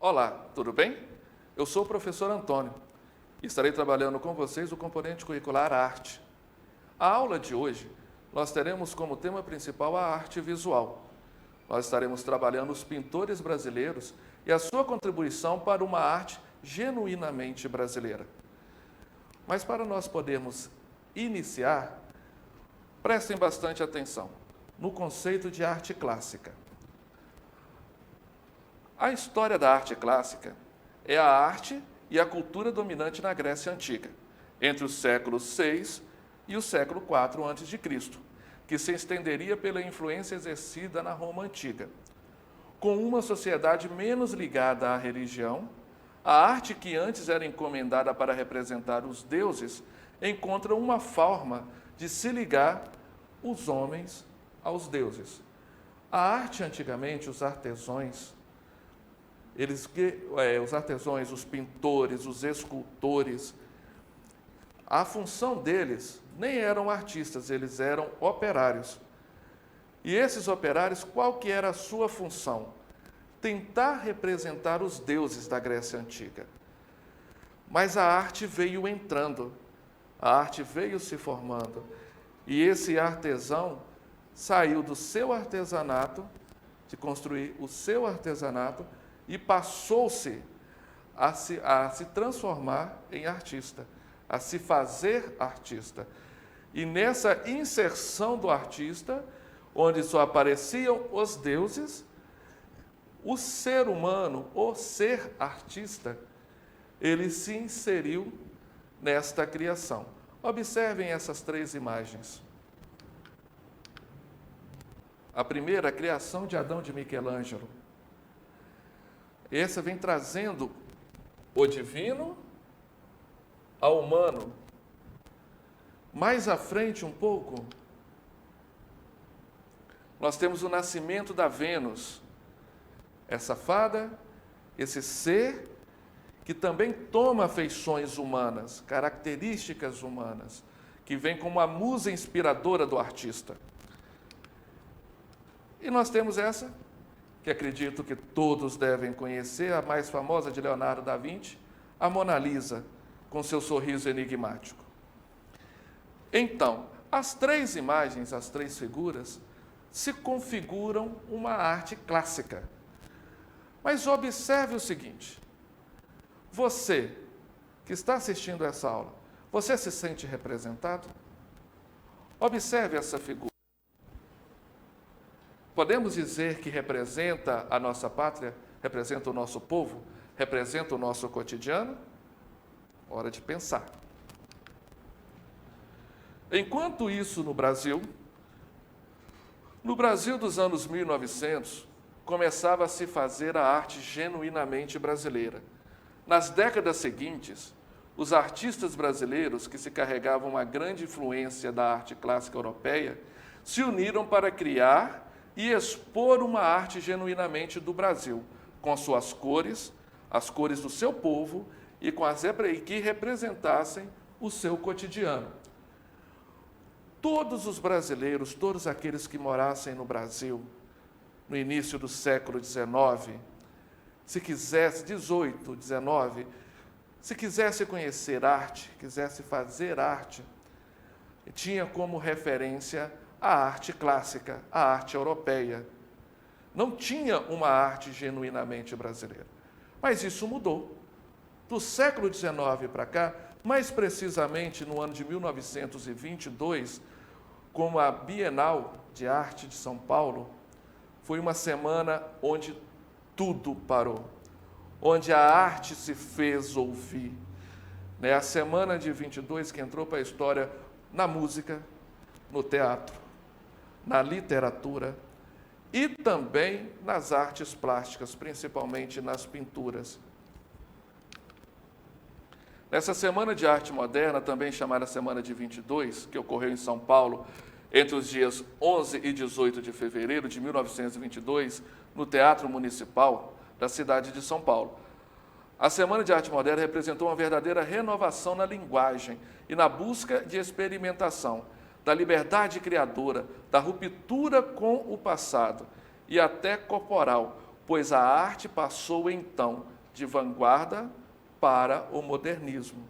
Olá, tudo bem? Eu sou o professor Antônio e estarei trabalhando com vocês o componente curricular Arte. A aula de hoje, nós teremos como tema principal a arte visual. Nós estaremos trabalhando os pintores brasileiros e a sua contribuição para uma arte genuinamente brasileira. Mas para nós podermos iniciar, prestem bastante atenção no conceito de arte clássica. A história da arte clássica é a arte e a cultura dominante na Grécia Antiga, entre os séculos 6 e o século 4 a.C., que se estenderia pela influência exercida na Roma Antiga. Com uma sociedade menos ligada à religião, a arte que antes era encomendada para representar os deuses encontra uma forma de se ligar os homens aos deuses. A arte, antigamente, os artesãos, os pintores, os escultores, a função deles nem eram artistas, eles eram operários. E esses operários, qual que era a sua função? Tentar representar os deuses da Grécia Antiga. Mas a arte veio entrando, a arte veio se formando, e esse artesão saiu do seu artesanato, de construir o seu artesanato, e passou-se a se transformar em artista, a se fazer artista. E nessa inserção do artista, onde só apareciam os deuses, o ser humano, o ser artista, ele se inseriu nesta criação. Observem essas três imagens. A primeira, a criação de Adão de Michelangelo. Essa vem trazendo o divino ao humano. Mais à frente um pouco, nós temos o nascimento da Vênus, essa fada, esse ser que também toma feições humanas, características humanas, que vem como a musa inspiradora do artista. E nós temos essa, que acredito que todos devem conhecer, a mais famosa de Leonardo da Vinci, a Mona Lisa, com seu sorriso enigmático. Então, as três imagens, as três figuras, se configuram uma arte clássica. Mas observe o seguinte: você que está assistindo essa aula, você se sente representado? Observe essa figura. Podemos dizer que representa a nossa pátria, representa o nosso povo, representa o nosso cotidiano? Hora de pensar. Enquanto isso, no Brasil dos anos 1900, começava a se fazer a arte genuinamente brasileira. Nas décadas seguintes, os artistas brasileiros, que se carregavam uma grande influência da arte clássica europeia, se uniram para criar e expor uma arte genuinamente do Brasil, com suas cores, as cores do seu povo e que representassem o seu cotidiano. Todos os brasileiros, todos aqueles que morassem no Brasil, no início do século XIX, se quisesse conhecer arte, quisesse fazer arte, tinha como referência a arte clássica, a arte europeia. Não tinha uma arte genuinamente brasileira. Mas isso mudou. Do século XIX para cá, mais precisamente no ano de 1922, com a Bienal de Arte de São Paulo, foi uma semana onde tudo parou, onde a arte se fez ouvir. A semana de 22 que entrou para a história na música, no teatro, na literatura e também nas artes plásticas, principalmente nas pinturas. Nessa Semana de Arte Moderna, também chamada Semana de 22, que ocorreu em São Paulo entre os dias 11 e 18 de fevereiro de 1922, no Teatro Municipal da cidade de São Paulo. A Semana de Arte Moderna representou uma verdadeira renovação na linguagem e na busca de experimentação, da liberdade criadora, da ruptura com o passado e até corporal, pois a arte passou então de vanguarda para o modernismo.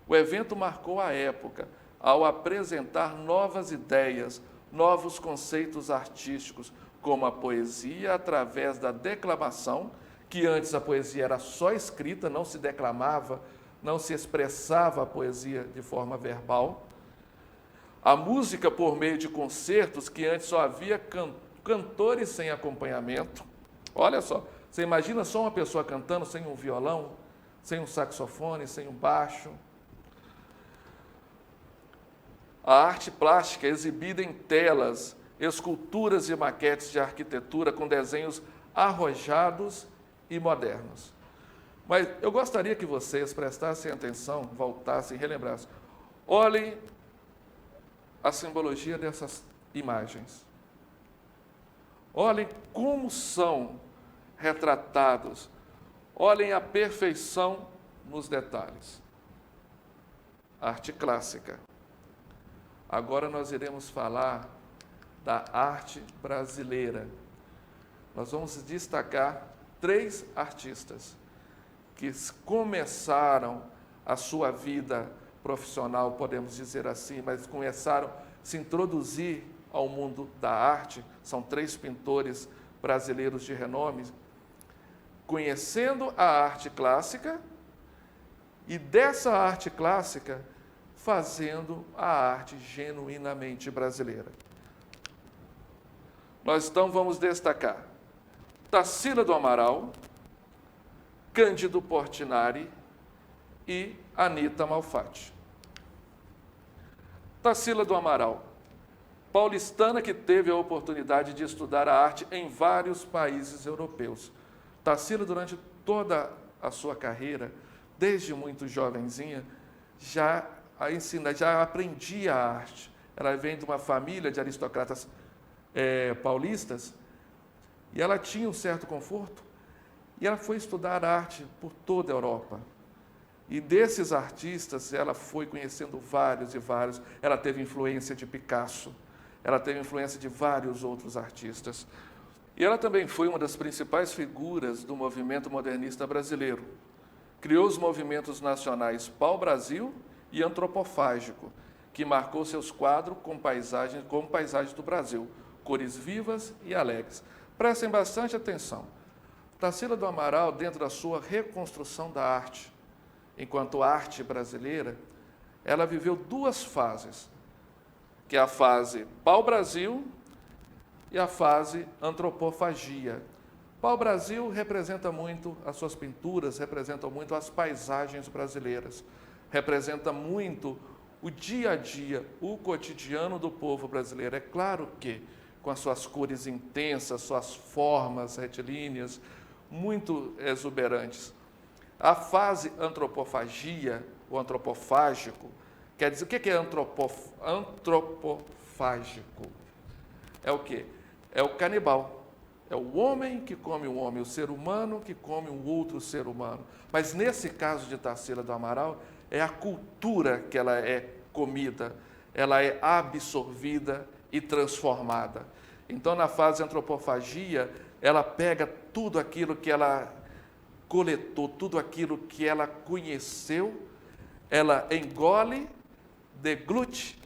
O evento marcou a época ao apresentar novas ideias, novos conceitos artísticos, como a poesia através da declamação, que antes a poesia era só escrita, não se declamava, não se expressava a poesia de forma verbal. A música por meio de concertos, que antes só havia cantores sem acompanhamento. Olha só, você imagina só uma pessoa cantando sem um violão, sem um saxofone, sem um baixo. A arte plástica exibida em telas, esculturas e maquetes de arquitetura com desenhos arrojados e modernos. Mas eu gostaria que vocês prestassem atenção, voltassem, relembrassem. Olhem a simbologia dessas imagens. Olhem como são retratados. Olhem a perfeição nos detalhes. Arte clássica. Agora nós iremos falar da arte brasileira. Nós vamos destacar 3 artistas que começaram a sua vida profissional, podemos dizer assim, mas começaram a se introduzir ao mundo da arte. São 3 pintores brasileiros de renome, conhecendo a arte clássica e dessa arte clássica fazendo a arte genuinamente brasileira. Nós então vamos destacar Tarsila do Amaral, Cândido Portinari e Anita Malfatti. Tarsila do Amaral, paulistana que teve a oportunidade de estudar a arte em vários países europeus. Tarsila, durante toda a sua carreira, desde muito jovenzinha, já aprendia a arte. Ela vem de uma família de aristocratas paulistas e ela tinha um certo conforto e ela foi estudar arte por toda a Europa. E desses artistas, ela foi conhecendo vários e vários. Ela teve influência de Picasso, ela teve influência de vários outros artistas. E ela também foi uma das principais figuras do movimento modernista brasileiro. Criou os movimentos nacionais Pau-Brasil e Antropofágico, que marcou seus quadros como paisagens do Brasil, cores vivas e alegres. Prestem bastante atenção. Tarsila do Amaral, dentro da sua reconstrução da arte, enquanto arte brasileira, ela viveu 2 fases, que é a fase Pau-Brasil e a fase Antropofagia. Pau-Brasil representa muito, as suas pinturas representam muito as paisagens brasileiras, representa muito o dia a dia, o cotidiano do povo brasileiro. É claro que com as suas cores intensas, suas formas retilíneas, muito exuberantes. A fase antropofagia, o antropofágico, quer dizer, o que é antropofágico? É o quê? É o canibal. É o homem que come o homem, o ser humano que come um outro ser humano. Mas nesse caso de Tarsila do Amaral, é a cultura que ela é comida, ela é absorvida e transformada. Então, na fase antropofagia, ela pega tudo aquilo que ela coletou, tudo aquilo que ela conheceu, ela engole, deglute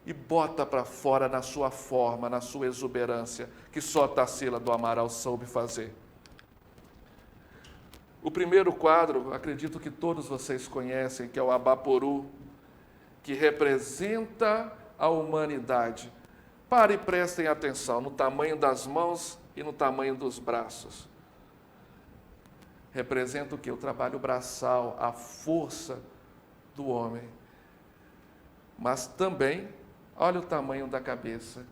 e bota para fora na sua forma, na sua exuberância, que só Tarsila do Amaral soube fazer. O primeiro quadro, acredito que todos vocês conhecem, que é o Abaporu, que representa a humanidade. Parem e prestem atenção no tamanho das mãos e no tamanho dos braços. Representa o quê? O trabalho braçal, a força do homem. Mas também, olha o tamanho da cabeça.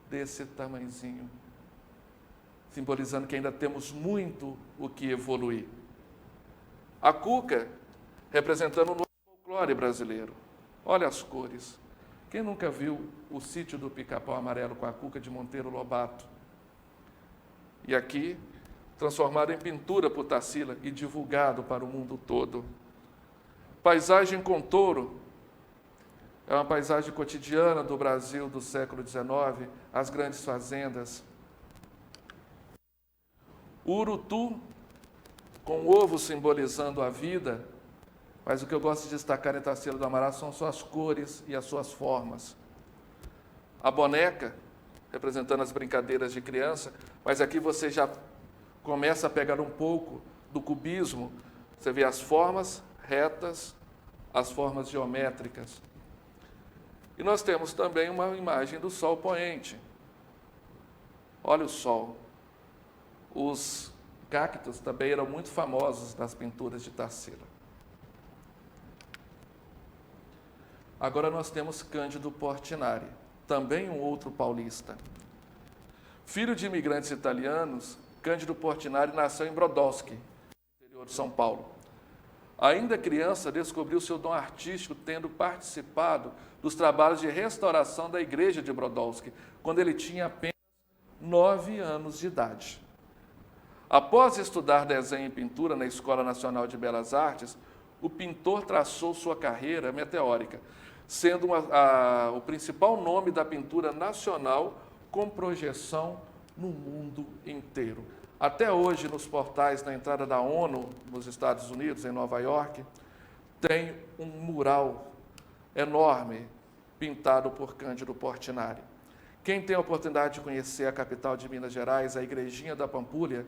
Desse tamanhozinho. Simbolizando que ainda temos muito o que evoluir. A cuca, representando o novo folclore brasileiro. Olha as cores. Quem nunca viu o Sítio do Pica-Pau Amarelo com a cuca de Monteiro Lobato? E aqui, transformado em pintura por Tarsila e divulgado para o mundo todo. Paisagem com touro. É uma paisagem cotidiana do Brasil do século XIX, as grandes fazendas. O urutu, com o ovo simbolizando a vida, mas o que eu gosto de destacar em Tarsila do Amaral são suas cores e as suas formas. A boneca, representando as brincadeiras de criança, mas aqui você já começa a pegar um pouco do cubismo. Você vê as formas retas, as formas geométricas. E nós temos também uma imagem do sol poente. Olha o sol. Os cactos também eram muito famosos nas pinturas de Tarsila. Agora nós temos Cândido Portinari, também um outro paulista. Filho de imigrantes italianos, Cândido Portinari nasceu em Brodowski, interior de São Paulo. Ainda criança, descobriu seu dom artístico tendo participado dos trabalhos de restauração da igreja de Brodowski, quando ele tinha apenas 9 anos de idade. Após estudar desenho e pintura na Escola Nacional de Belas Artes, o pintor traçou sua carreira meteórica, sendo o principal nome da pintura nacional com projeção no mundo inteiro. Até hoje, nos portais na entrada da ONU, nos Estados Unidos, em Nova York, tem um mural enorme pintado por Cândido Portinari. Quem tem a oportunidade de conhecer a capital de Minas Gerais, a Igrejinha da Pampulha,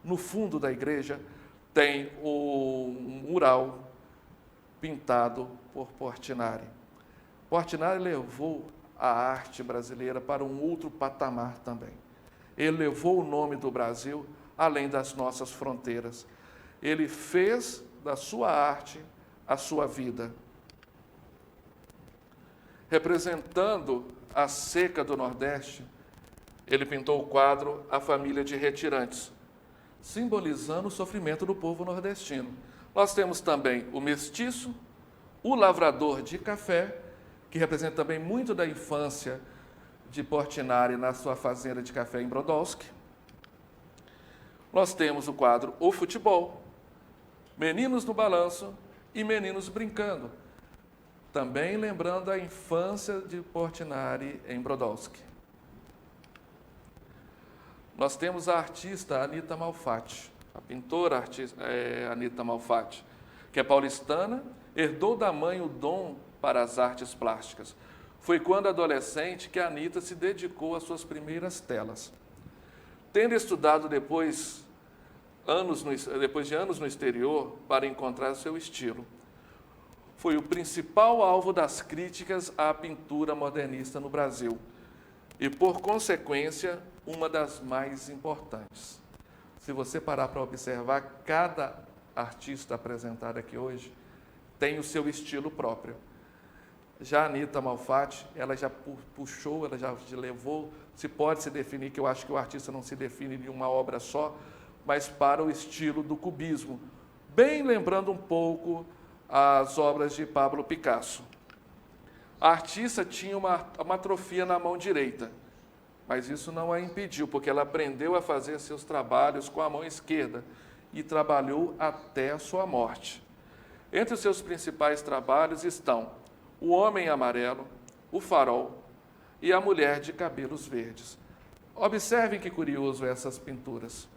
no fundo da igreja tem o mural pintado por Portinari. Portinari levou a arte brasileira para um outro patamar também. Ele levou o nome do Brasil além das nossas fronteiras. Ele fez da sua arte a sua vida. Representando a seca do Nordeste, ele pintou o quadro A Família de Retirantes, simbolizando o sofrimento do povo nordestino. Nós temos também o mestiço, o lavrador de café, que representa também muito da infância de Portinari na sua fazenda de café em Brodowski. Nós temos o quadro O Futebol, Meninos no Balanço e Meninos Brincando, também lembrando a infância de Portinari em Brodowski. Nós temos a artista Anita Malfatti, a pintora Anita Malfatti, que é paulistana, herdou da mãe o dom para as artes plásticas. Foi quando adolescente que a Anita se dedicou às suas primeiras telas. Tendo estudado depois de anos no exterior para encontrar seu estilo, foi o principal alvo das críticas à pintura modernista no Brasil e, por consequência, uma das mais importantes. Se você parar para observar, cada artista apresentado aqui hoje tem o seu estilo próprio. Já a Anita Malfatti, ela já puxou, ela já levou, se pode se definir, que eu acho que o artista não se define de uma obra só, mas para o estilo do cubismo, bem lembrando um pouco as obras de Pablo Picasso. A artista tinha uma atrofia na mão direita, mas isso não a impediu, porque ela aprendeu a fazer seus trabalhos com a mão esquerda e trabalhou até a sua morte. Entre os seus principais trabalhos estão O Homem Amarelo, O Farol e A Mulher de Cabelos Verdes. Observem que curioso essas pinturas.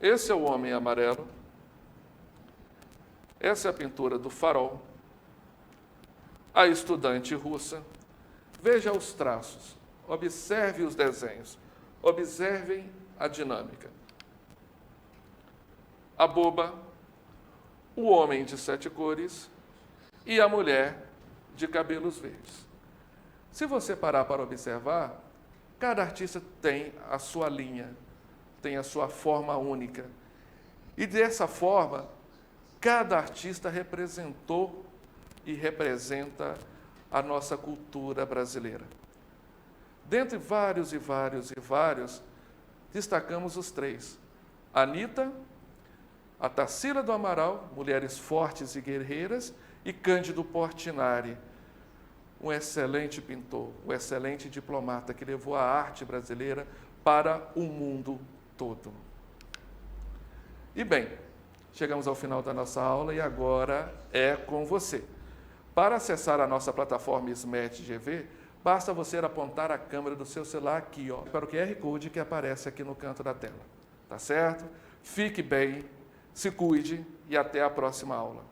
Esse é o Homem Amarelo, essa é a pintura do Farol, a estudante russa. Veja os traços, observe os desenhos, observem a dinâmica. A Boba, o Homem de Sete Cores e a Mulher de Cabelos Verdes. Se você parar para observar, cada artista tem a sua linha, tem a sua forma única. E dessa forma, cada artista representou e representa a nossa cultura brasileira. Dentre vários, destacamos os três. Anita, a Tarsila do Amaral, mulheres fortes e guerreiras, e Cândido Portinari, um excelente pintor, um excelente diplomata que levou a arte brasileira para o mundo todo. E bem, chegamos ao final da nossa aula e agora é com você. Para acessar a nossa plataforma Smart GV, basta você apontar a câmera do seu celular aqui, para o QR Code que aparece aqui no canto da tela. Tá certo? Fique bem, se cuide e até a próxima aula.